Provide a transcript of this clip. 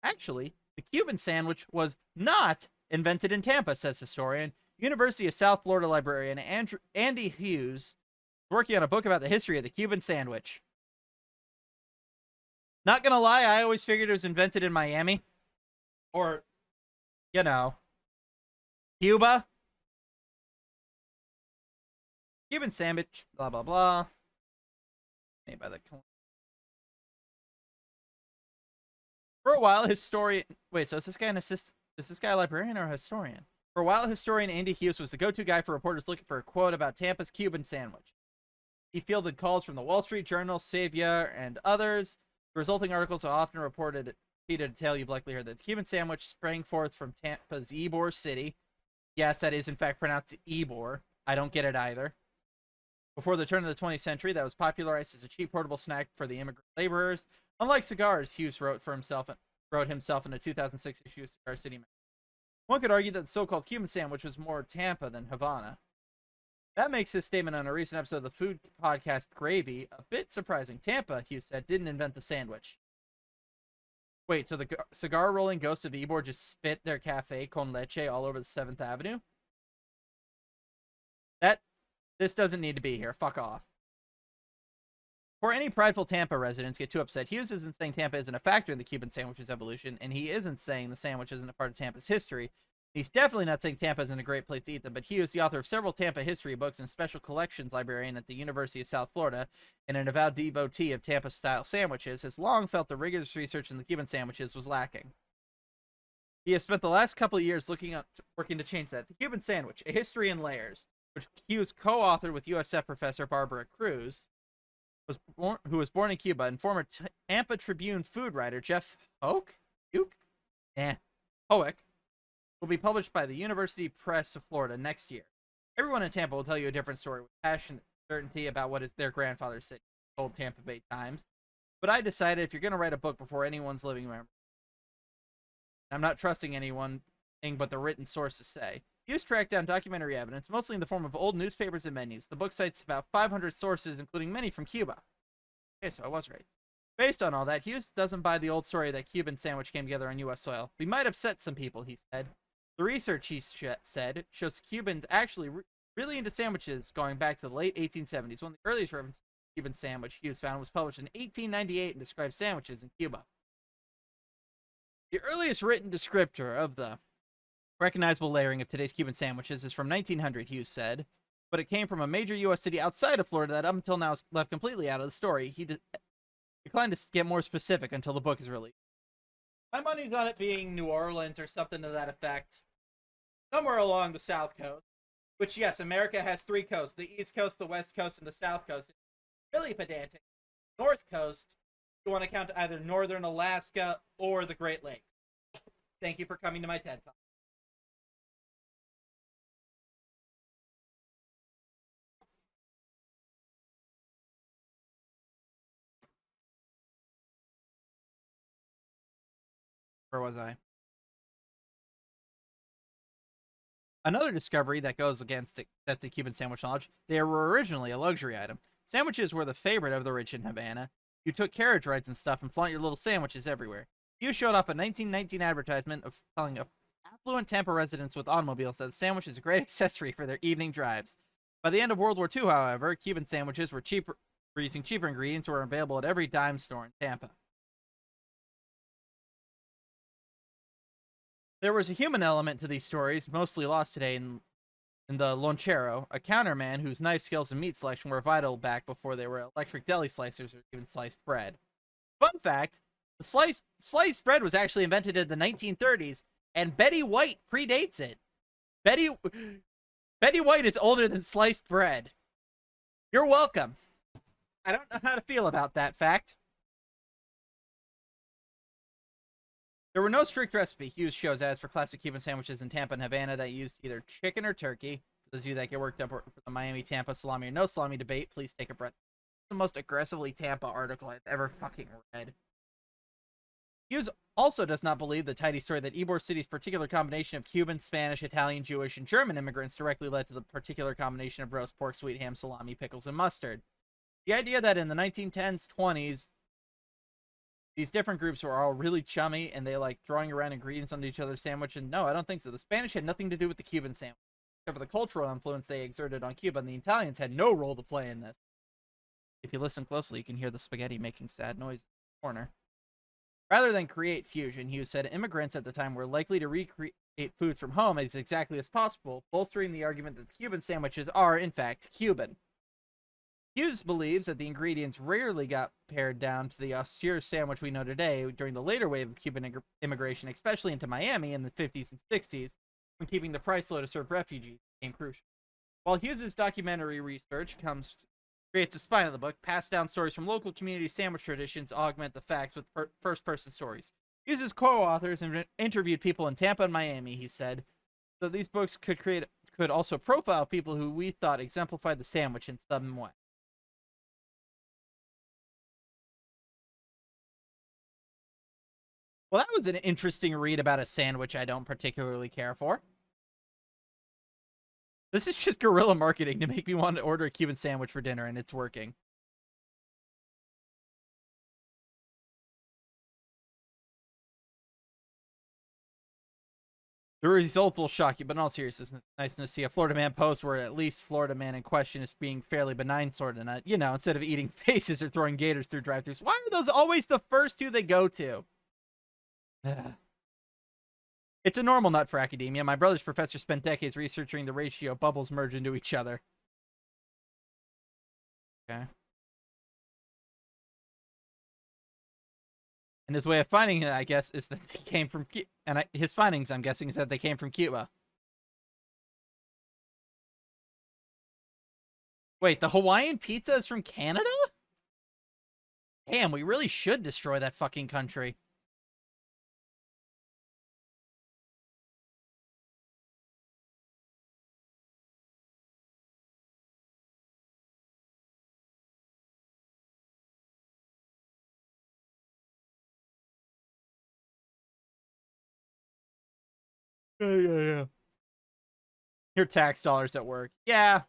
Actually, the Cuban sandwich was not invented in Tampa, says historian, University of South Florida librarian Andy Hughes, working on a book about the history of the Cuban sandwich. Not gonna lie, I always figured it was invented in Miami. Or, you know, Cuba. Cuban sandwich, blah, blah, blah. Made by the... For a while, historian... Wait, so is this guy an assistant? Is this guy a librarian or a historian? For a while, historian Andy Hughes was the go-to guy for reporters looking for a quote about Tampa's Cuban sandwich. He fielded calls from the Wall Street Journal, Savior, and others. The resulting articles are often reported a tale you've likely heard that the Cuban sandwich sprang forth from Tampa's Ybor City. Yes, that is in fact pronounced Ybor. I don't get it either. Before the turn of the 20th century, that was popularized as a cheap portable snack for the immigrant laborers. Unlike cigars, Hughes wrote himself in a 2006 issue of Cigar City magazine. One could argue that the so-called Cuban sandwich was more Tampa than Havana. That makes his statement on a recent episode of the food podcast Gravy a bit surprising. Tampa, Hughes said, didn't invent the sandwich. Wait, so the cigar-rolling ghost of Ybor just spit their cafe con leche all over the 7th Avenue? This doesn't need to be here. Fuck off. Before any prideful Tampa residents get too upset, Hughes isn't saying Tampa isn't a factor in the Cuban sandwich's evolution, and he isn't saying the sandwich isn't a part of Tampa's history. He's definitely not saying Tampa isn't a great place to eat them, but Hughes, the author of several Tampa history books and special collections librarian at the University of South Florida, and an avowed devotee of Tampa-style sandwiches, has long felt the rigorous research in the Cuban sandwiches was lacking. He has spent the last couple of years working to change that. The Cuban sandwich, A History in Layers, which Hughes co-authored with USF professor Barbara Cruz, who was born in Cuba, and former Tampa Tribune food writer Jeff Hoek, will be published by the University Press of Florida next year. Everyone in Tampa will tell you a different story with passion and certainty about what is their grandfather's city, old Tampa Bay Times. But I decided if you're going to write a book before anyone's living memory, I'm not trusting anyone but the written sources say. Hughes tracked down documentary evidence, mostly in the form of old newspapers and menus. The book cites about 500 sources, including many from Cuba. Okay, so I was right. Based on all that, Hughes doesn't buy the old story that Cuban sandwich came together on U.S. soil. We might upset some people, he said. The research, he said, shows Cubans actually really into sandwiches going back to the late 1870s. One of the earliest references to the Cuban sandwich Hughes found was published in 1898 and describes sandwiches in Cuba. The earliest written descriptor of the recognizable layering of today's Cuban sandwiches is from 1900, Hughes said, but it came from a major U.S. city outside of Florida that up until now is left completely out of the story. He declined to get more specific until the book is released. My money's on it being New Orleans or something to that effect. Somewhere along the South Coast. Which, yes, America has 3 coasts. The East Coast, the West Coast, and the South Coast. It's really pedantic. North Coast, you want to count either Northern Alaska or the Great Lakes. Thank you for coming to my TED Talk. Where was I? Another discovery that goes against the Cuban sandwich knowledge, they were originally a luxury item. Sandwiches were the favorite of the rich in Havana. You took carriage rides and stuff and flaunt your little sandwiches everywhere. You showed off a 1919 advertisement of telling affluent Tampa residents with automobiles that the sandwich is a great accessory for their evening drives. By the end of World War II, however, Cuban sandwiches were using cheaper ingredients were available at every dime store in Tampa. There was a human element to these stories, mostly lost today in the lonchero, a counterman whose knife skills and meat selection were vital back before there were electric deli slicers or even sliced bread. Fun fact, the sliced bread was actually invented in the 1930s, and Betty White predates it. Betty White is older than sliced bread. You're welcome. I don't know how to feel about that fact. There were no strict recipe. Hughes shows ads for classic Cuban sandwiches in Tampa and Havana that used either chicken or turkey. For those of you that get worked up for the Miami-Tampa salami or no salami debate, please take a breath. It's the most aggressively Tampa article I've ever fucking read. Hughes also does not believe the tidy story that Ybor City's particular combination of Cuban, Spanish, Italian, Jewish, and German immigrants directly led to the particular combination of roast pork, sweet ham, salami, pickles, and mustard. The idea that in the 1910s, 20s, These different groups were all really chummy and they like throwing around ingredients onto each other's sandwich. And no, I don't think so. The Spanish had nothing to do with the Cuban sandwich, except for the cultural influence they exerted on Cuba, and the Italians had no role to play in this. If you listen closely, you can hear the spaghetti making sad noises in the corner. Rather than create fusion, Hughes said immigrants at the time were likely to recreate foods from home as exactly as possible, bolstering the argument that the Cuban sandwiches are, in fact, Cuban. Hughes believes that the ingredients rarely got pared down to the austere sandwich we know today during the later wave of Cuban immigration, especially into Miami in the 50s and 60s, when keeping the price low to serve refugees became crucial. While Hughes' documentary research creates a spine of the book, passed down stories from local community sandwich traditions augment the facts with first-person stories. Hughes' co-authors interviewed people in Tampa and Miami, he said, so these books could also profile people who we thought exemplified the sandwich in some way. Well, that was an interesting read about a sandwich I don't particularly care for. This is just guerrilla marketing to make me want to order a Cuban sandwich for dinner, and it's working. The result will shock you, but in all seriousness, it's nice to see a Florida man post where at least Florida man in question is being fairly benign, sort of, you know, instead of eating faces or throwing gators through drive-thrus. Why are those always the first two they go to? It's a normal nut for academia. My brother's professor spent decades researching the ratio bubbles merge into each other. Okay. And his way of finding it, I guess, is that they came from Cuba. And his findings, I'm guessing, is that they came from Cuba. Wait, the Hawaiian pizza is from Canada? Damn, we really should destroy that fucking country. Yeah. Your tax dollars at work. Yeah.